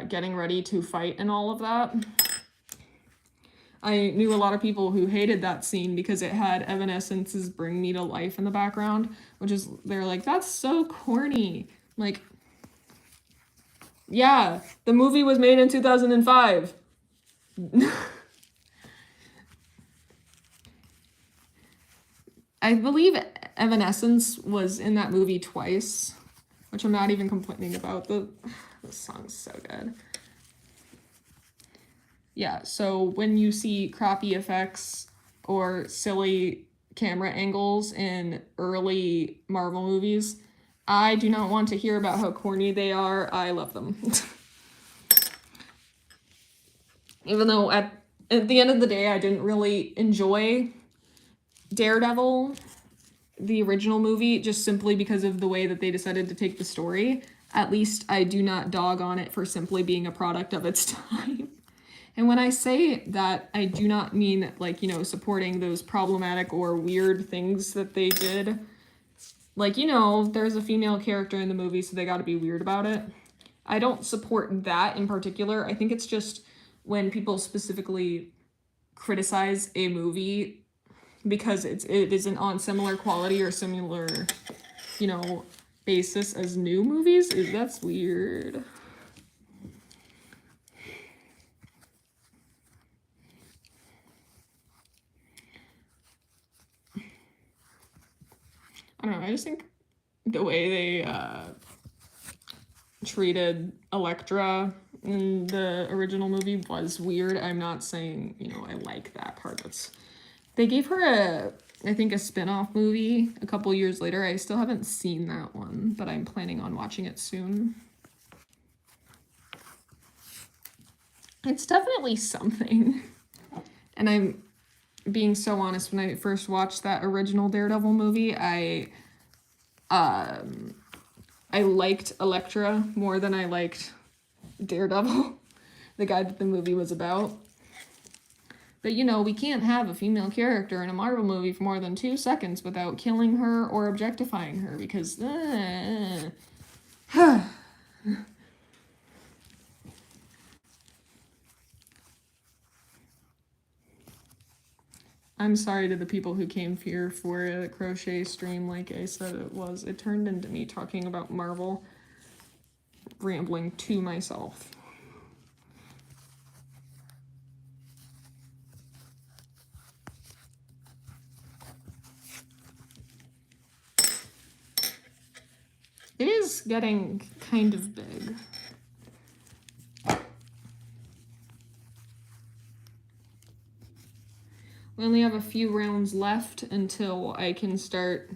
getting ready to fight and all of that. I knew a lot of people who hated that scene because it had Evanescence's Bring Me to Life in the background, which is, they're like, that's so corny. Like, yeah, the movie was made in 2005. I believe Evanescence was in that movie twice, which I'm not even complaining about. The song's so good. Yeah, so when you see crappy effects or silly camera angles in early Marvel movies, I do not want to hear about how corny they are. I love them. Even though at the end of the day, I didn't really enjoy Daredevil, the original movie, just simply because of the way that they decided to take the story. At least I do not dog on it for simply being a product of its time. And when I say that, I do not mean, like, you know, supporting those problematic or weird things that they did. Like, you know, there's a female character in the movie, so they gotta be weird about it. I don't support that in particular. I think it's just when people specifically criticize a movie because it isn't on similar quality or similar, you know, basis as new movies. That's weird. I don't know, I just think the way they treated Elektra in the original movie was weird. I'm not saying, you know, I like that part. They gave her I think a spin-off movie a couple years later. I still haven't seen that one, but I'm planning on watching it soon. It's definitely something. And I'm being so honest, when I first watched that original Daredevil movie, I liked Elektra more than I liked Daredevil, the guy that the movie was about. But, you know, we can't have a female character in a Marvel movie for more than 2 seconds without killing her or objectifying her, because... I'm sorry to the people who came here for a crochet stream. Like I said, it turned into me talking about Marvel, rambling to myself. It is getting kind of big. We only have a few rounds left until I can start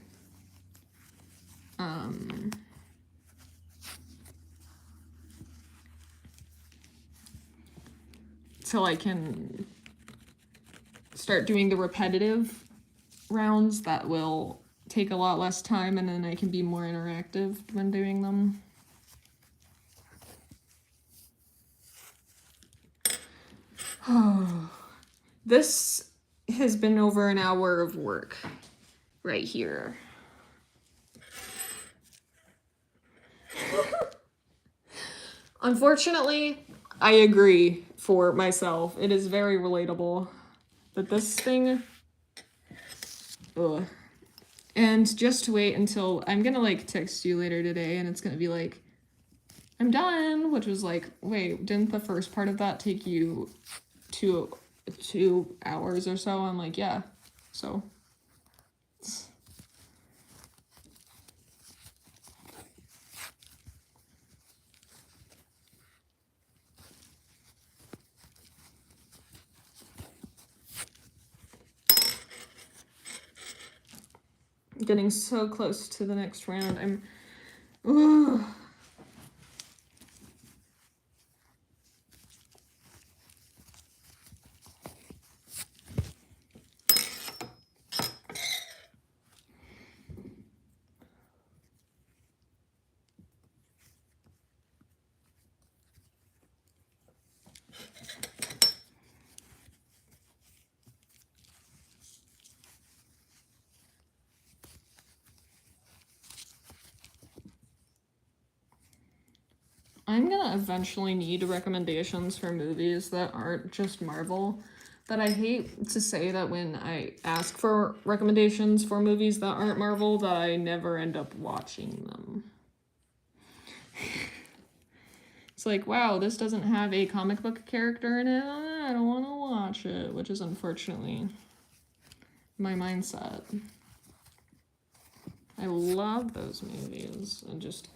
till I can start doing the repetitive rounds. That will take a lot less time, and then I can be more interactive when doing them. This has been over an hour of work right here. Unfortunately, I agree for myself. It is very relatable that this thing... Ugh. And just wait until... I'm gonna, like, text you later today, and it's gonna be like, I'm done, which was like, wait, didn't the first part of that take you 2 hours or so? I'm like, yeah, so... Getting so close to the next round. Ugh. I'm gonna eventually need recommendations for movies that aren't just Marvel. But I hate to say that when I ask for recommendations for movies that aren't Marvel, that I never end up watching them. It's like, wow, this doesn't have a comic book character in it. I don't want to watch it, which is unfortunately my mindset. I love those movies and just...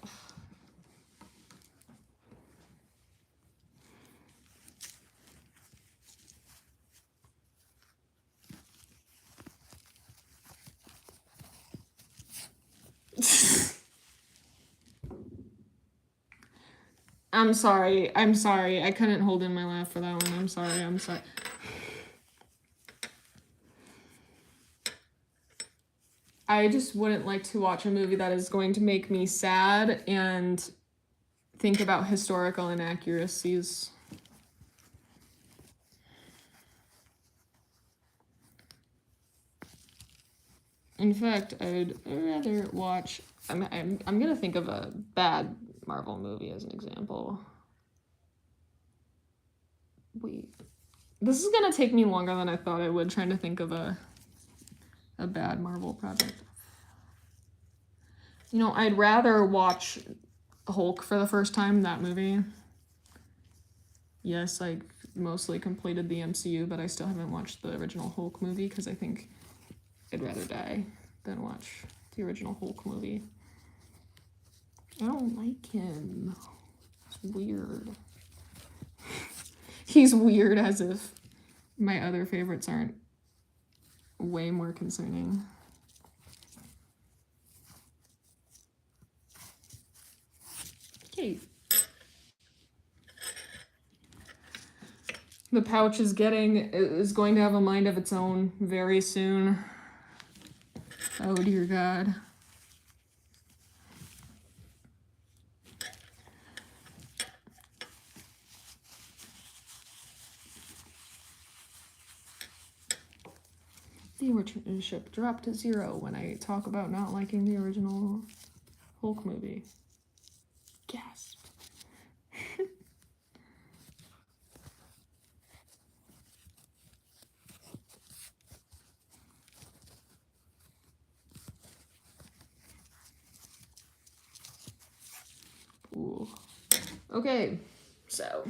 I'm sorry. I couldn't hold in my laugh for that one. I'm sorry. I just wouldn't like to watch a movie that is going to make me sad and think about historical inaccuracies. In fact, I'd rather watch. I'm gonna think of a bad Marvel movie as an example. Wait, this is gonna take me longer than I thought it would. Trying to think of a bad Marvel project. You know, I'd rather watch Hulk for the first time. That movie. Yes, I mostly completed the MCU, but I still haven't watched the original Hulk movie because I think I'd rather die than watch the original Hulk movie. I don't like him. It's weird. He's weird, as if my other favorites aren't way more concerning. Okay. The pouch is going to have a mind of its own very soon. Oh dear God. Viewership dropped to 0 when I talk about not liking the original Hulk movie. Gasp. Ooh. Okay, so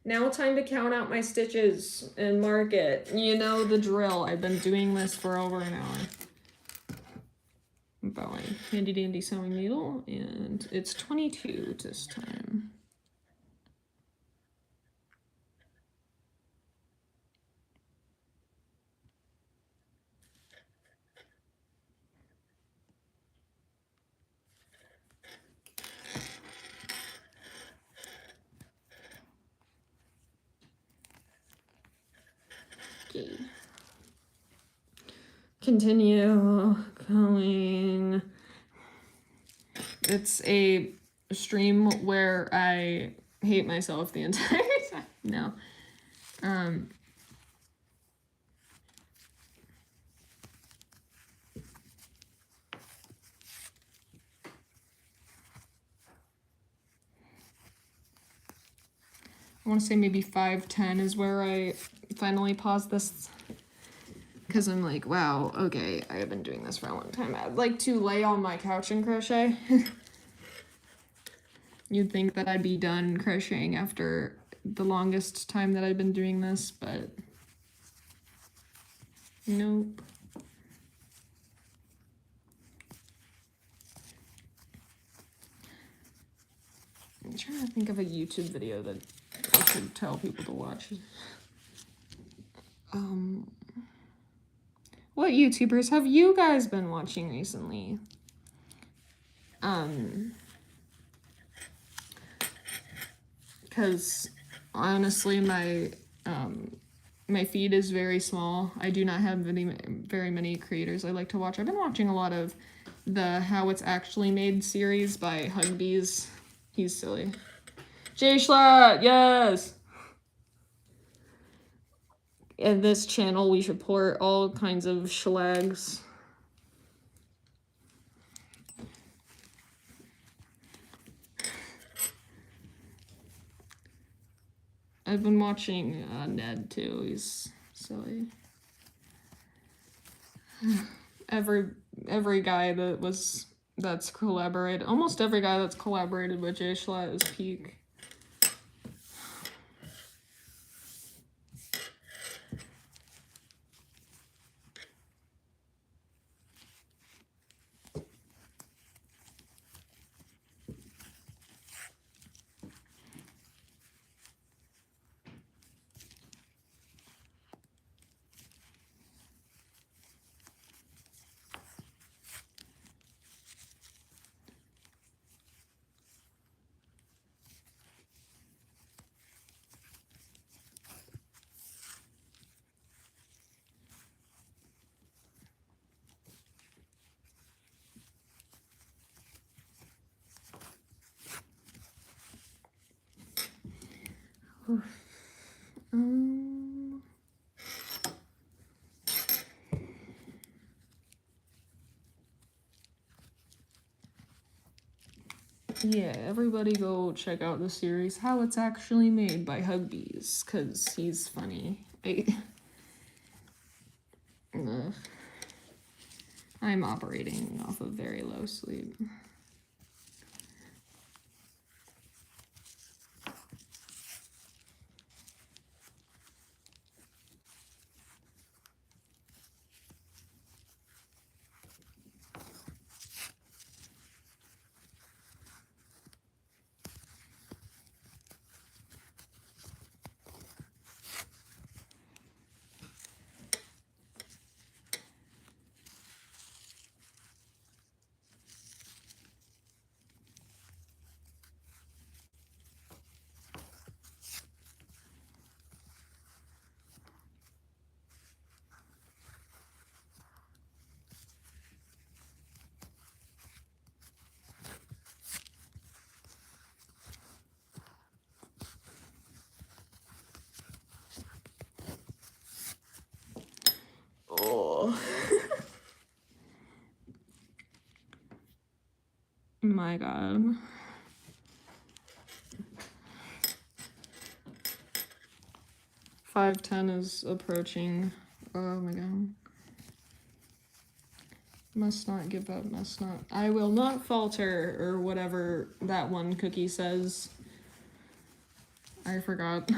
now time to count out my stitches and mark it. You know the drill. I've been doing this for over an hour. I'm bought my handy dandy sewing needle, and it's 22 this time. Okay. Continue going. It's a stream where I hate myself the entire time. No. I want to say maybe 5:10 is where I finally paused this, because I'm like, wow, okay, I have been doing this for a long time. I'd like to lay on my couch and crochet. You'd think that I'd be done crocheting after the longest time that I've been doing this, but nope. I'm trying to think of a YouTube video that I should tell people to watch. What YouTubers have you guys been watching recently? Because honestly, my feed is very small. I do not have very many creators I like to watch. I've been watching a lot of the How It's Actually Made series by Hugbees. He's silly. Jay Schlatt, yes! In this channel, we support all kinds of schlags. I've been watching Ned too. He's silly. Every guy that's collaborated, almost every guy that's collaborated with Jay Schlatt is peak. Yeah, everybody go check out the series How It's Actually Made by Hugbees, because he's funny. I'm operating off of very low sleep. Oh. My God. $5.10 is approaching. Oh my God. Must not give up, must not. I will not falter, or whatever that one cookie says. I forgot.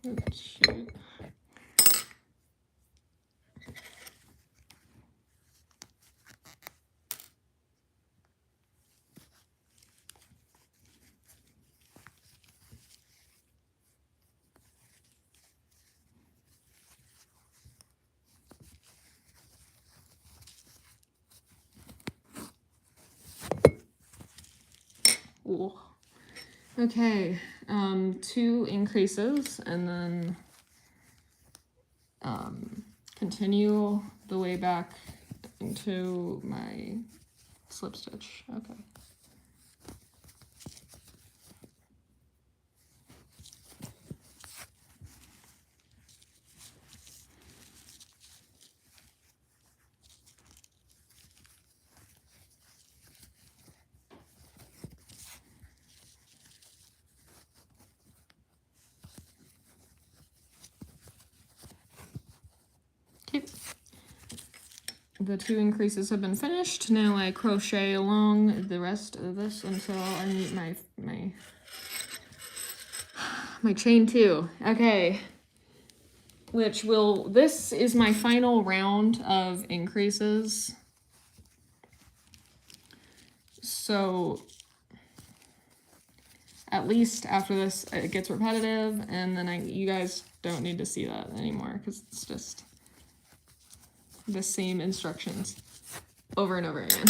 Oh, shoot. Ooh. Okay, 2 increases, and then continue the way back into my slip stitch. Okay. The 2 increases have been finished. Now I crochet along the rest of this until I meet my chain 2. Okay. This is my final round of increases. So at least after this it gets repetitive, and then you guys don't need to see that anymore because it's just the same instructions over and over again.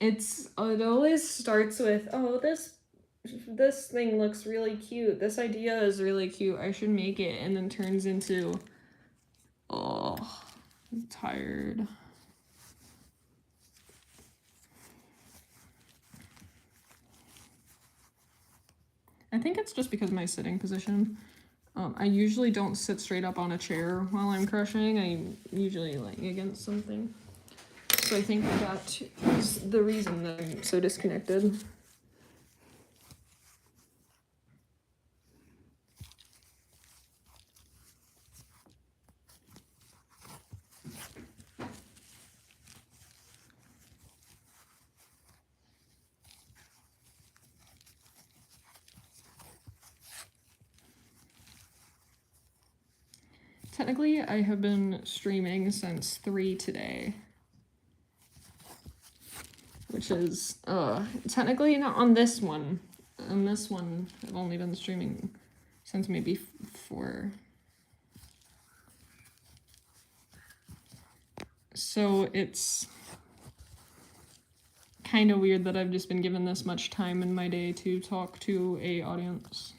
it always starts with, oh, this thing looks really cute. This idea is really cute. I should make it, and then turns into, oh, I'm tired. I think it's just because of my sitting position. I usually don't sit straight up on a chair while I'm crocheting. I'm usually laying against something. So I think that is the reason that I'm so disconnected. Technically, I have been streaming since 3 today. Which is, technically not on this one. On this one, I've only been streaming since maybe 4. So it's kind of weird that I've just been given this much time in my day to talk to a audience.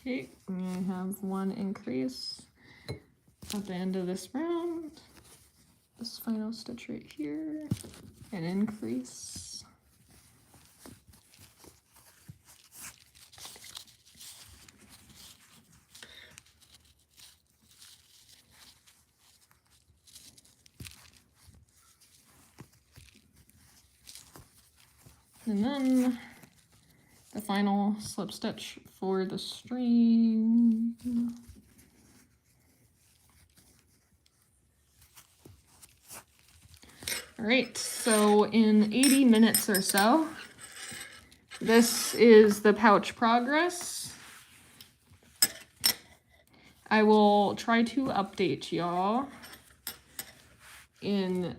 Okay, I have 1 increase at the end of this round. This final stitch right here, an increase. And then the final slip stitch for the string. All right, so in 80 minutes or so, this is the pouch progress. I will try to update y'all in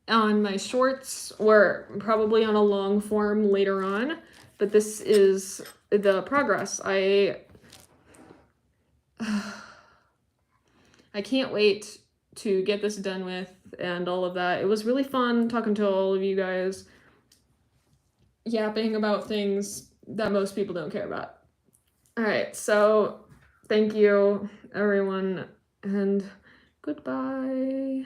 on my shorts, or probably on a long form later on, but this is the progress. I can't wait to get this done with and all of that. It was really fun talking to all of you guys, yapping about things that most people don't care about. All right, so thank you everyone, and goodbye.